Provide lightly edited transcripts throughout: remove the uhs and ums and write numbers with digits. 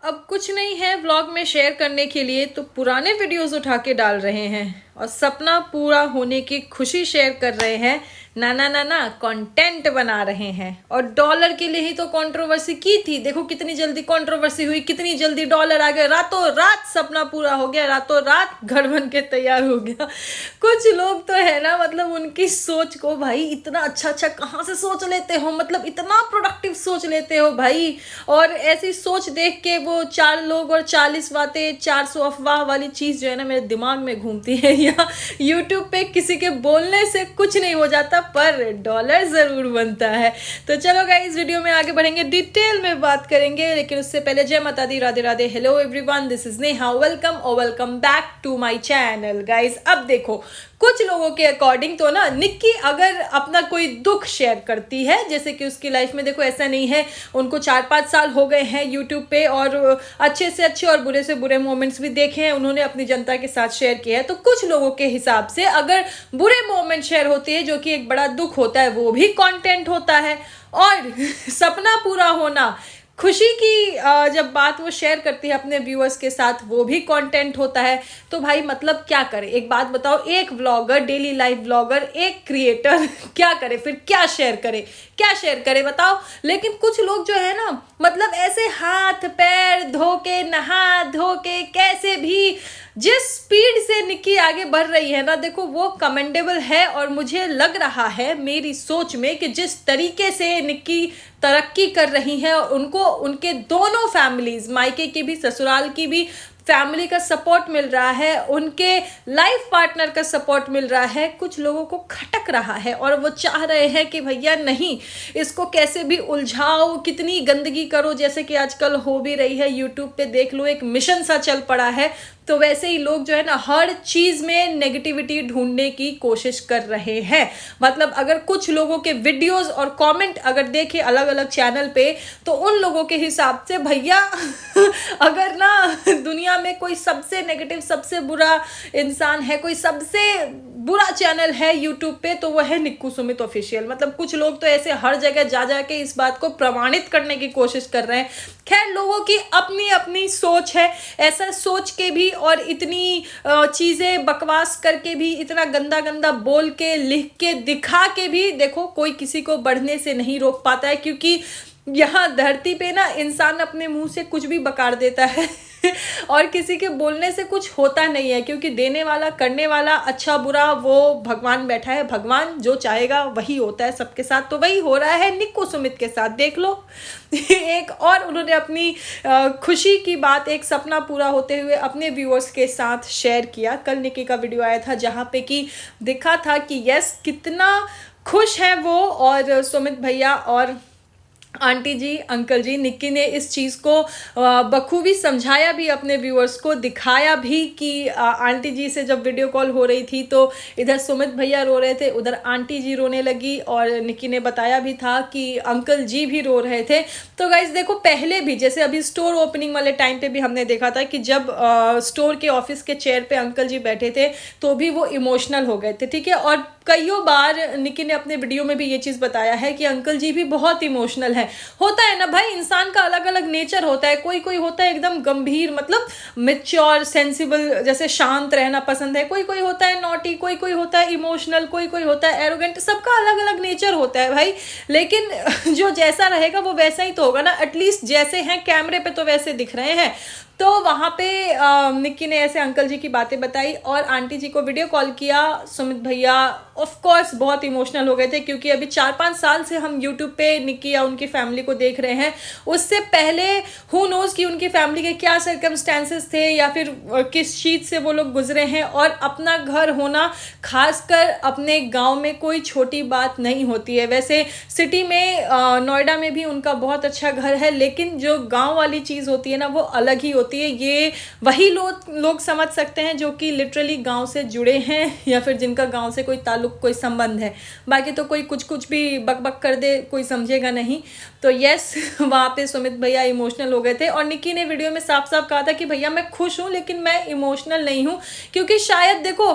अब कुछ नहीं है व्लॉग में शेयर करने के लिए, तो पुराने वीडियोस उठा के डाल रहे हैं और सपना पूरा होने की खुशी शेयर कर रहे हैं। ना ना ना ना, कंटेंट बना रहे हैं। और डॉलर के लिए ही तो कंट्रोवर्सी की थी। देखो कितनी जल्दी कंट्रोवर्सी हुई, कितनी जल्दी डॉलर आ गया, रातों रात सपना पूरा हो गया, रातों रात घर बन के तैयार हो गया। कुछ लोग तो है ना, मतलब उनकी सोच को भाई इतना अच्छा अच्छा कहाँ से सोच लेते हो, मतलब इतना प्रोडक्टिव सोच लेते हो भाई। और ऐसी सोच देख के वो 4 लोग और 40 बातें, 400 अफवाह वाली चीज़ जो है ना मेरे दिमाग में घूमती है। या यूट्यूब पे किसी के बोलने से कुछ नहीं हो जाता, पर डॉलर ज़रूर बनता है। तो चलो गाइस, वीडियो में आगे बढ़ेंगे, डिटेल में बात करेंगे, लेकिन उससे पहले जय माता दी, Radhe Radhe, hello everyone, this is Neha, welcome और welcome back to my channel. Guys अब देखो, कुछ लोगों के अकॉर्डिंग तो ना निक्की अगर अपना कोई दुख शेयर करती है, जैसे कि उसकी लाइफ में देखो ऐसा नहीं है, उनको 4-5 साल हो गए हैं यूट्यूब पे और अच्छे से अच्छे और बुरे से बुरे मोमेंट्स भी देखे हैं उन्होंने अपनी जनता के साथ शेयर किया है। तो कुछ लोगों के हिसाब से अगर बुरे मोमेंट शेयर होते हैं, जो कि एक बड़ा दुख होता है, वो भी कंटेंट होता है। और सपना पूरा होना, खुशी की जब बात वो शेयर करती है अपने व्यूअर्स के साथ, वो भी कंटेंट होता है। तो भाई मतलब क्या करे, एक बात बताओ, एक व्लॉगर, डेली लाइफ व्लॉगर, एक क्रिएटर क्या करे, फिर क्या शेयर करे, क्या शेयर करे बताओ। लेकिन कुछ लोग जो है ना, मतलब ऐसे हाथ पैर धो के, नहा धो के, कैसे भी जिस स्पीड से निक्की आगे बढ़ रही है ना, देखो वो कमेंडेबल है। और मुझे लग रहा है मेरी सोच में कि जिस तरीके से निक्की तरक्की कर रही है और उनको उनके दोनों फैमिलीज, मायके की भी ससुराल की भी फैमिली का सपोर्ट मिल रहा है, उनके लाइफ पार्टनर का सपोर्ट मिल रहा है, कुछ लोगों को खटक रहा है और वो चाह रहे हैं कि भैया नहीं, इसको कैसे भी उलझाओ, कितनी गंदगी करो, जैसे कि आजकल हो भी रही है। यूट्यूब पे देख लो, एक मिशन सा चल पड़ा है। तो वैसे ही लोग जो है ना हर चीज़ में नेगेटिविटी ढूंढने की कोशिश कर रहे हैं। मतलब अगर कुछ लोगों के वीडियोस और कमेंट अगर देखें अलग अलग चैनल पे, तो उन लोगों के हिसाब से भैया अगर ना दुनिया में कोई सबसे नेगेटिव, सबसे बुरा इंसान है, कोई सबसे बुरा चैनल है यूट्यूब पे, तो वह है निक्कू सुमित ऑफिशियल। मतलब कुछ लोग तो ऐसे हर जगह जा जा के इस बात को प्रमाणित करने की कोशिश कर रहे हैं। खैर, लोगों की अपनी अपनी सोच है। ऐसा सोच के भी और इतनी चीज़ें बकवास करके भी, इतना गंदा गंदा बोल के, लिख के, दिखा के भी देखो कोई किसी को बढ़ने से नहीं रोक पाता है। क्योंकि यहाँ धरती पे ना इंसान अपने मुंह से कुछ भी बकार देता है और किसी के बोलने से कुछ होता नहीं है, क्योंकि देने वाला, करने वाला, अच्छा बुरा वो भगवान बैठा है। भगवान जो चाहेगा वही होता है सबके साथ। तो वही हो रहा है निक्कू सुमित के साथ, देख लो। एक और उन्होंने अपनी खुशी की बात, एक सपना पूरा होते हुए अपने व्यूअर्स के साथ शेयर किया। कल निक्की का वीडियो आया था जहाँ पे कि दिखा था कि यस कितना खुश है वो, और सुमित भैया और आंटी जी, अंकल जी, निक्की ने इस चीज़ को बखूबी समझाया भी अपने व्यूअर्स को, दिखाया भी कि आंटी जी से जब वीडियो कॉल हो रही थी तो इधर सुमित भैया रो रहे थे, उधर आंटी जी रोने लगी, और निक्की ने बताया भी था कि अंकल जी भी रो रहे थे। तो गाइस देखो, पहले भी जैसे अभी स्टोर ओपनिंग वाले टाइम पे भी हमने देखा था कि जब स्टोर के ऑफिस के चेयर पे अंकल जी बैठे थे तो भी वो इमोशनल हो गए थे, ठीक है। और कईयों बार निक्की ने अपने वीडियो में भी ये चीज़ बताया है कि अंकल जी भी बहुत इमोशनल है। होता है ना भाई, इंसान का अलग अलग नेचर होता है। कोई कोई होता है एकदम गंभीर, मतलब मैच्योर, सेंसिबल, जैसे शांत रहना पसंद है, कोई कोई होता है नॉटी, कोई कोई होता है इमोशनल, कोई कोई होता है एरोगेंट। सबका अलग अलग नेचर होता है भाई। लेकिन जो जैसा रहेगा वो वैसा ही तो होगा ना। एटलीस्ट जैसे हैं कैमरे पे तो वैसे दिख रहे हैं। तो वहाँ पे निक्की ने ऐसे अंकल जी की बातें बताई और आंटी जी को वीडियो कॉल किया। सुमित भैया ऑफ कोर्स बहुत इमोशनल हो गए थे, क्योंकि अभी 4-5 साल से हम यूट्यूब पे निक्की या उनकी फैमिली को देख रहे हैं। उससे पहले हु नोज़ कि उनकी फैमिली के क्या सर्कमस्टेंसेस थे या फिर किस चीज़ से वो लोग गुजरे हैं। और अपना घर होना, खासकर अपने गांव में, कोई छोटी बात नहीं होती है। वैसे सिटी में, नोएडा में भी उनका बहुत अच्छा घर है, लेकिन जो गाँव वाली चीज़ होती है ना वो अलग ही होती है ये वही लोग समझ सकते हैं जो कि लिटरली गांव से जुड़े हैं या फिर जिनका गांव से कोई ताल्लुक कोई संबंध है। बाकी तो कोई कुछ भी बक कर दे कोई समझेगा नहीं। तो यस वहाँ पे सुमित भैया इमोशनल हो गए थे और निक्की ने वीडियो में साफ साफ कहा था कि भैया मैं खुश हूँ लेकिन मैं इमोशनल नहीं हूँ, क्योंकि शायद देखो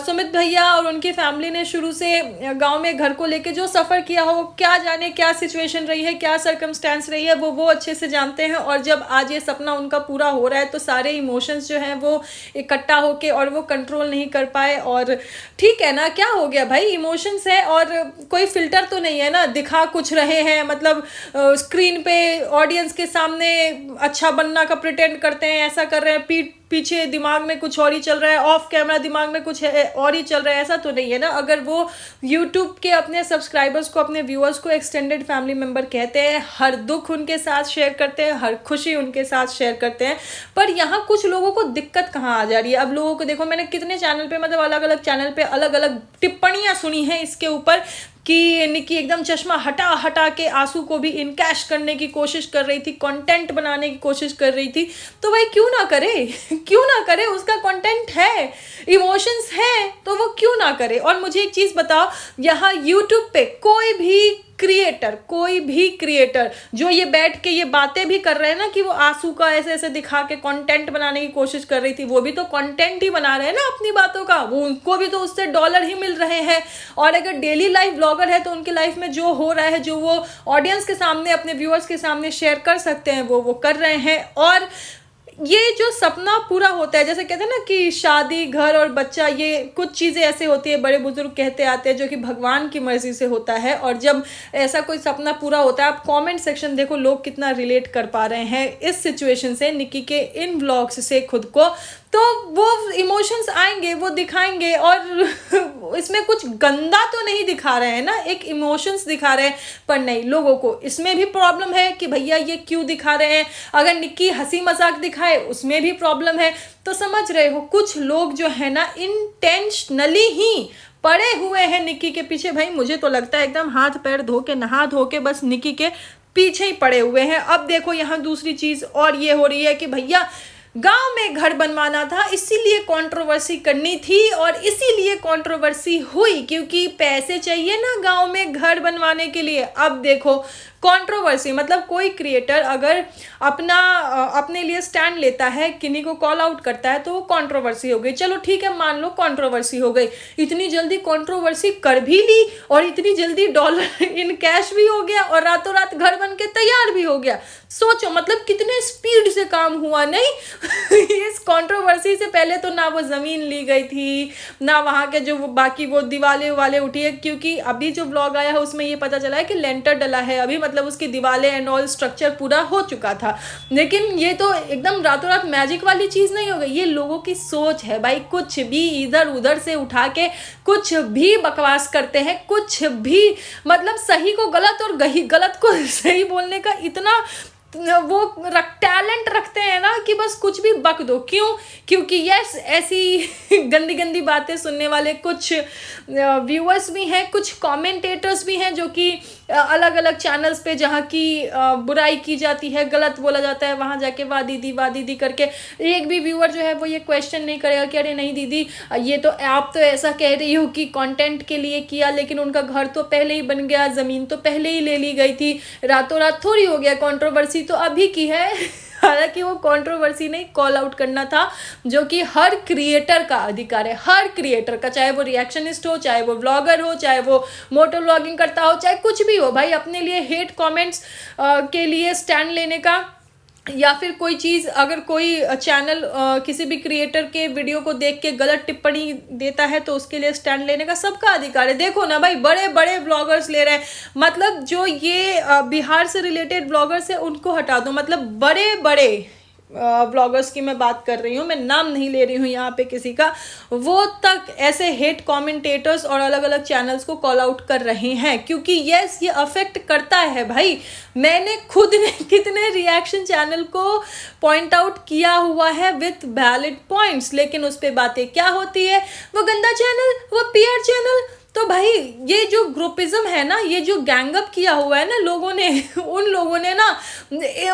सुमित भैया और उनकी फैमिली ने शुरू से गांव में घर को लेके जो सफ़र किया हो, क्या जाने क्या सिचुएशन रही है, क्या सर्कमस्टेंस रही है, वो अच्छे से जानते हैं। और जब आज ये सपना उनका पूरा हो रहा है तो सारे इमोशंस जो हैं वो इकट्ठा होके और वो कंट्रोल नहीं कर पाए। और ठीक है ना, क्या हो गया भाई, इमोशंस है और कोई फिल्टर तो नहीं है ना, दिखा कुछ रहे हैं, मतलब स्क्रीन पे ऑडियंस के सामने अच्छा बनना का प्रिटेंड करते हैं, ऐसा कर रहे हैं, पीछे दिमाग में कुछ और ही चल रहा है, ऑफ कैमरा दिमाग में कुछ और ही चल रहा है, ऐसा तो नहीं है ना। अगर वो यूट्यूब के अपने सब्सक्राइबर्स को, अपने व्यूअर्स को एक्सटेंडेड फैमिली मेंबर कहते हैं, हर दुख उनके साथ शेयर करते हैं, हर खुशी उनके साथ शेयर करते हैं, पर यहाँ कुछ लोगों को दिक्कत कहाँ आ जा रही है। अब लोगों को देखो, मैंने कितने चैनल पे, मतलब अलग अलग चैनल पे अलग अलग टिप्पणियाँ सुनी हैं इसके ऊपर कि निक्की एकदम चश्मा हटा के आंसू को भी इनकैश करने की कोशिश कर रही थी, कंटेंट बनाने की कोशिश कर रही थी। तो भाई क्यों ना करे क्यों ना करे, उसका कंटेंट है, इमोशंस है, तो वो क्यों ना करे। और मुझे एक चीज़ बताओ, यहाँ यूट्यूब पे कोई भी क्रिएटर जो ये बैठ के ये बातें भी कर रहे हैं ना कि वो आंसू का ऐसे ऐसे दिखा के कंटेंट बनाने की कोशिश कर रही थी, वो भी तो कंटेंट ही बना रहे हैं ना अपनी बातों का, वो उनको भी तो उससे डॉलर ही मिल रहे हैं। और अगर डेली लाइफ ब्लॉगर है तो उनकी लाइफ में जो हो रहा है, जो वो ऑडियंस के सामने, अपने व्यूअर्स के सामने शेयर कर सकते हैं, वो कर रहे हैं। और ये जो सपना पूरा होता है, जैसे कहते हैं ना कि शादी, घर और बच्चा, ये कुछ चीज़ें ऐसे होती है, बड़े बुजुर्ग कहते आते हैं, जो कि भगवान की मर्जी से होता है। और जब ऐसा कोई सपना पूरा होता है, आप कमेंट सेक्शन देखो लोग कितना रिलेट कर पा रहे हैं इस सिचुएशन से, निक्की के इन व्लॉग्स से खुद को, तो वो इमोशंस आएंगे, वो दिखाएंगे। और इसमें कुछ गंदा तो नहीं दिखा रहे हैं ना, एक इमोशंस दिखा रहे हैं, पर नहीं, लोगों को इसमें भी प्रॉब्लम है कि भैया ये क्यों दिखा रहे हैं। अगर निक्की हंसी मजाक दिखाए उसमें भी प्रॉब्लम है। तो समझ रहे हो, कुछ लोग जो है ना इंटेंशनली ही पड़े हुए हैं निक्की के पीछे। भाई मुझे तो लगता है एकदम हाथ पैर धो के, नहा धो के बस निक्की के पीछे ही पड़े हुए हैं। अब देखो यहाँ दूसरी चीज और ये हो रही है कि भैया गांव में घर बनवाना था, इसीलिए कंट्रोवर्सी करनी थी, और इसीलिए कंट्रोवर्सी हुई क्योंकि पैसे चाहिए ना गांव में घर बनवाने के लिए। अब देखो कंट्रोवर्सी, मतलब कोई क्रिएटर अगर अपने लिए स्टैंड लेता है, किन्हीं को कॉल आउट करता है, तो वो कंट्रोवर्सी हो गई। चलो ठीक है, मान लो कंट्रोवर्सी हो गई, इतनी जल्दी कंट्रोवर्सी कर भी ली और इतनी जल्दी डॉलर इन कैश भी हो गया और रातों रात घर बन के तैयार भी हो गया। सोचो मतलब कितने स्पीड से काम हुआ, नहीं इस कंट्रोवर्सी से पहले तो ना वो जमीन ली गई थी, ना वहाँ के जो बाकी वो दीवारें वाले उठी है, क्योंकि अभी जो ब्लॉग आया है उसमें ये पता चला है कि लेंटर डला है अभी, मतलब उसकी दीवारें एंड ऑल स्ट्रक्चर पूरा हो चुका था। लेकिन ये तो एकदम रातों रात मैजिक वाली चीज़ नहीं हो गई, ये लोगों की सोच है भाई। कुछ भी इधर उधर से उठा के कुछ भी बकवास करते हैं, कुछ भी, मतलब सही को गलत और गलत को सही बोलने का इतना वो टैलेंट रखते हैं ना कि बस कुछ भी बक दो। क्यों? क्योंकि यस ऐसी गंदी गंदी बातें सुनने वाले कुछ व्यूअर्स भी हैं, कुछ कमेंटेटर्स भी हैं जो कि अलग अलग चैनल्स पे जहाँ की बुराई की जाती है, गलत बोला जाता है, वहाँ जाके वाह दीदी करके एक भी व्यूअर जो है वो ये क्वेश्चन नहीं करेगा कि अरे नहीं दीदी ये तो आप तो ऐसा कह रही हो कि कंटेंट के लिए किया, लेकिन उनका घर तो पहले ही बन गया, ज़मीन तो पहले ही ले ली गई थी, रातों रात थोड़ी हो गया, कंट्रोवर्सी तो अभी की है। हालांकि वो कंट्रोवर्सी नहीं, कॉल आउट करना था, जो कि हर क्रिएटर का अधिकार है, हर क्रिएटर का, चाहे वो रिएक्शनिस्ट हो, चाहे वो ब्लॉगर हो, चाहे वो मोटो व्लॉगिंग करता हो, चाहे कुछ भी हो भाई, अपने लिए हेट कमेंट्स के लिए स्टैंड लेने का, या फिर कोई चीज़ अगर कोई चैनल किसी भी क्रिएटर के वीडियो को देख के गलत टिप्पणी देता है तो उसके लिए स्टैंड लेने का सबका अधिकार है। देखो ना भाई, बड़े बड़े ब्लॉगर्स ले रहे हैं, मतलब जो ये बिहार से रिलेटेड ब्लॉगर्स है उनको हटा दो, मतलब बड़े बड़े ब्लॉगर्स की मैं बात कर रही हूँ, मैं नाम नहीं ले रही हूँ यहाँ पे किसी का, वो तक ऐसे हेट कमेंटेटर्स और अलग अलग चैनल्स को कॉल आउट कर रहे हैं, क्योंकि यस ये अफेक्ट करता है भाई। मैंने खुद ने कितने रिएक्शन चैनल को पॉइंट आउट किया हुआ है विथ वैलिड पॉइंट्स, लेकिन उस पर बातें क्या होती है, वो गंदा चैनल, वो पीआर चैनल, तो भाई ये जो ग्रुपिज्म है ना, ये जो गैंगअप किया हुआ है ना लोगों ने, उन लोगों ने ना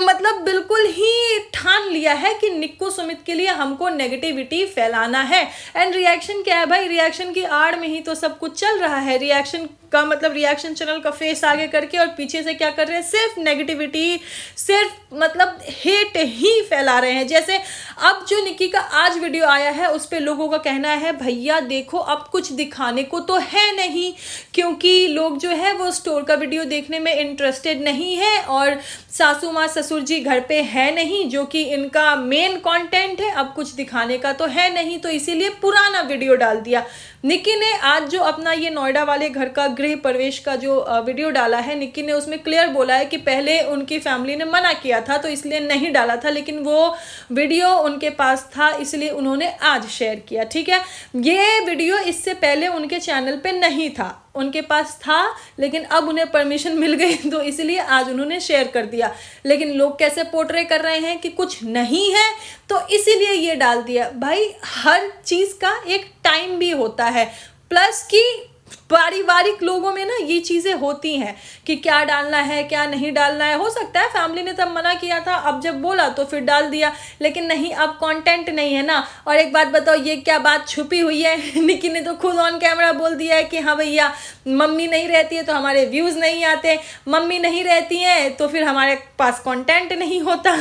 मतलब बिल्कुल ही ठान लिया है कि निक्कू सुमित के लिए हमको नेगेटिविटी फैलाना है। एंड रिएक्शन क्या है भाई, रिएक्शन की आड़ में ही तो सब कुछ चल रहा है। रिएक्शन का मतलब रिएक्शन चैनल का फेस आगे करके और पीछे से क्या कर रहे हैं, सिर्फ नेगेटिविटी, सिर्फ मतलब हेट ही फैला रहे हैं। जैसे अब जो निक्की का आज वीडियो आया है उस पे लोगों का कहना है भैया देखो अब कुछ दिखाने को तो है नहीं, क्योंकि लोग जो है वो स्टोर का वीडियो देखने में इंटरेस्टेड नहीं है और सासू माँ ससुर जी घर पे है नहीं, जो कि इनका मेन कंटेंट है। अब कुछ दिखाने का तो है नहीं, तो इसीलिए पुराना वीडियो डाल दिया। निक्की ने आज जो अपना ये नोएडा वाले घर का गृह प्रवेश का जो वीडियो डाला है, निक्की ने उसमें क्लियर बोला है कि पहले उनकी फैमिली ने मना किया था तो इसलिए नहीं डाला था, लेकिन वो वीडियो उनके पास था इसलिए उन्होंने आज शेयर किया। ठीक है, ये वीडियो इससे पहले उनके चैनल पे नहीं था, उनके पास था लेकिन अब उन्हें परमिशन मिल गई तो इसलिए आज उन्होंने शेयर कर दिया। लेकिन लोग कैसे पोर्ट्रे कर रहे हैं कि कुछ नहीं है तो इसीलिए ये डाल दिया। भाई हर चीज़ का एक टाइम भी होता है, प्लस कि पारिवारिक लोगों में ना ये चीज़ें होती हैं कि क्या डालना है क्या नहीं डालना है। हो सकता है फैमिली ने तब मना किया था, अब जब बोला तो फिर डाल दिया, लेकिन नहीं अब कंटेंट नहीं है ना। और एक बात बताओ, ये क्या बात छुपी हुई है? निक्की ने तो खुद ऑन कैमरा बोल दिया है कि हाँ भैया मम्मी नहीं रहती है तो हमारे व्यूज़ नहीं आते, मम्मी नहीं रहती हैं तो फिर हमारे पास कंटेंट नहीं होता।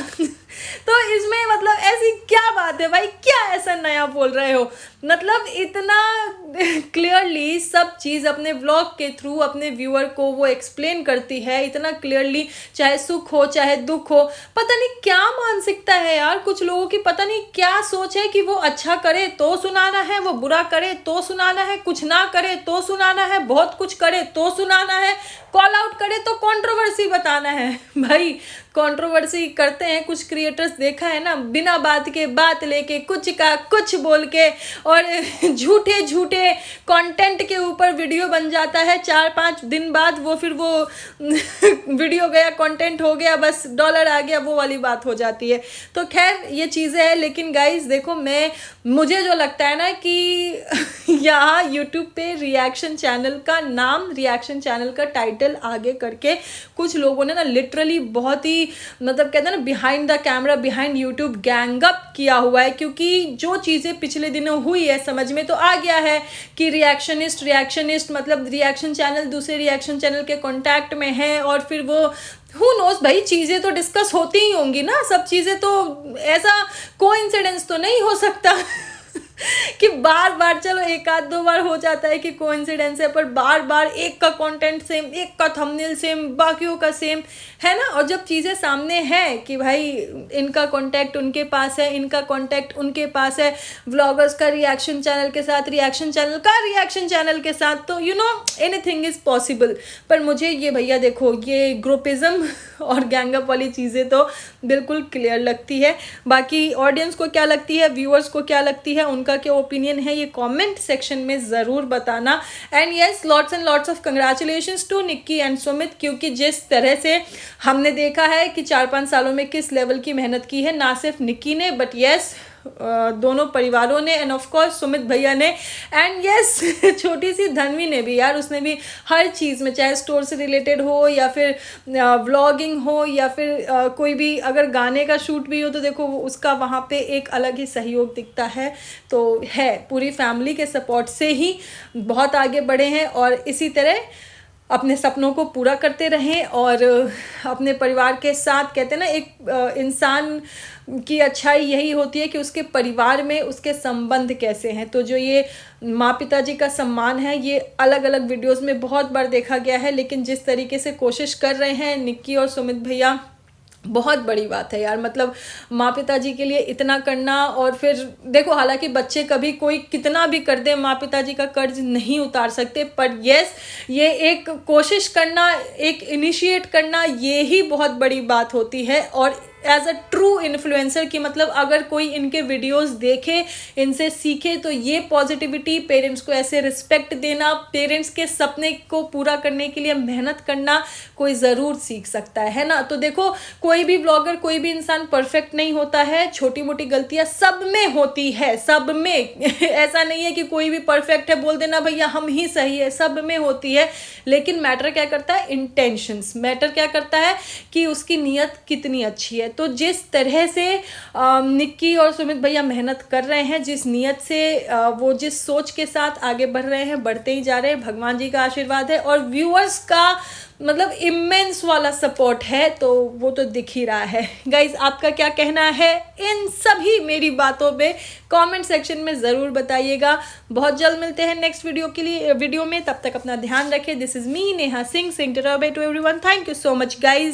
तो इसमें मतलब ऐसी क्या बात है भाई, क्या ऐसा नया बोल रहे हो? मतलब इतना क्लियरली सब चीज़ अपने व्लॉग के थ्रू अपने व्यूअर को वो एक्सप्लेन करती है, इतना क्लियरली, चाहे सुख हो चाहे दुख हो। पता नहीं क्या मानसिकता है यार कुछ लोगों की, पता नहीं क्या सोच है कि वो अच्छा करे तो सुनाना है, वो बुरा करे तो सुनाना है, कुछ ना करे तो सुनाना है, बहुत कुछ करे तो सुनाना है, कॉल आउट करे तो कंट्रोवर्सी बताना है। भाई कंट्रोवर्सी करते हैं कुछ क्रिएटर्स, देखा है ना, बिना बात के बात लेके कुछ का कुछ बोल के और झूठे झूठे कंटेंट के ऊपर वीडियो बन जाता है। 4-5 दिन बाद वो फिर वो वीडियो गया, कंटेंट हो गया, बस डॉलर आ गया, वो वाली बात हो जाती है। तो खैर ये चीज़ें हैं, लेकिन गाइस देखो मुझे जो लगता है ना कि यहाँ यूट्यूब पे रिएक्शन चैनल का नाम, रिएक्शन चैनल का टाइटल आगे करके कुछ लोगों ने ना लिटरली बहुत ही मतलब कहते हैं ना behind the camera, behind YouTube gang up किया हुआ है। क्योंकि जो चीज़ें पिछले दिनों हुई है समझ में तो आ गया है कि रिएक्शनिस्ट मतलब रिएक्शन चैनल दूसरे रिएक्शन चैनल के कॉन्टैक्ट में है और फिर वो हु नोस भाई चीज़ें तो डिस्कस होती ही होंगी ना, सब चीज़ें तो ऐसा कोइंसिडेंस तो नहीं हो सकता कि बार बार, चलो एक आध दो बार हो जाता है कि कोइंसिडेंस है, पर बार बार एक का कंटेंट सेम, एक का थंबनेल सेम, बाकियों का सेम है ना। और जब चीज़ें सामने हैं कि भाई इनका कांटेक्ट उनके पास है, इनका कांटेक्ट उनके पास है, व्लॉगर्स का रिएक्शन चैनल के साथ, रिएक्शन चैनल का रिएक्शन चैनल के साथ, तो you know anything is possible. पर मुझे ये भैया देखो ये ग्रुपिज्म और गैंगअप वाली चीज़ें तो बिल्कुल क्लियर लगती है। बाकी ऑडियंस को क्या लगती है, व्यूअर्स को क्या लगती है, उनका क्या ओपिनियन है, ये कमेंट सेक्शन में ज़रूर बताना। And yes, lots and lots of congratulations to Nikki and Sumit, क्योंकि जिस तरह से हमने देखा है कि 4-5 सालों में किस लेवल की मेहनत की है, ना सिर्फ निक्की ने बट यस दोनों परिवारों ने, एंड ऑफ कोर्स सुमित भैया ने, एंड यस छोटी सी धन्वी ने भी यार, उसने भी हर चीज़ में, चाहे स्टोर से रिलेटेड हो या फिर व्लॉगिंग हो या फिर कोई भी अगर गाने का शूट भी हो तो देखो उसका वहाँ पे एक अलग ही सहयोग दिखता है। तो है पूरी फैमिली के सपोर्ट से ही बहुत आगे बढ़े हैं और इसी तरह अपने सपनों को पूरा करते रहें और अपने परिवार के साथ, कहते हैं ना एक इंसान की अच्छाई यही होती है कि उसके परिवार में उसके संबंध कैसे हैं। तो जो ये माँ पिताजी का सम्मान है ये अलग अलग वीडियोस में बहुत बार देखा गया है, लेकिन जिस तरीके से कोशिश कर रहे हैं निक्की और सुमित भैया, बहुत बड़ी बात है यार। मतलब माँ पिताजी के लिए इतना करना, और फिर देखो हालांकि बच्चे कभी कोई कितना भी कर दे माँ पिताजी का कर्ज नहीं उतार सकते, पर यस ये एक कोशिश करना, एक इनिशिएट करना, ये ही बहुत बड़ी बात होती है। और एज अ ट्रू इन्फ्लुएंसर की, मतलब अगर कोई इनके वीडियोस देखे, इनसे सीखे, तो ये पॉजिटिविटी, पेरेंट्स को ऐसे रिस्पेक्ट देना, पेरेंट्स के सपने को पूरा करने के लिए मेहनत करना कोई ज़रूर सीख सकता है ना। तो देखो, कोई भी ब्लॉगर, कोई भी इंसान परफेक्ट नहीं होता है, छोटी मोटी गलतियां सब में होती है, सब में ऐसा नहीं है कि कोई भी परफेक्ट है बोल देना भैया हम ही सही है, सब में होती है। लेकिन मैटर क्या करता है, इंटेंशंस मैटर क्या करता है कि उसकी नीयत कितनी अच्छी है। तो जिस तरह से निक्की और सुमित भैया मेहनत कर रहे हैं, जिस नीयत से वो जिस सोच के साथ आगे बढ़ रहे हैं, बढ़ते ही जा रहे हैं, भगवान जी का आशीर्वाद है और व्यूअर्स का मतलब इमेंस वाला सपोर्ट है, तो वो तो दिख ही रहा है। गाइज, आपका क्या कहना है इन सभी मेरी बातों पे कमेंट सेक्शन में ज़रूर बताइएगा। बहुत जल्द मिलते हैं नेक्स्ट वीडियो में, तब तक अपना ध्यान रखें। This is me Neha Singh, to everyone. Thank you so much guys.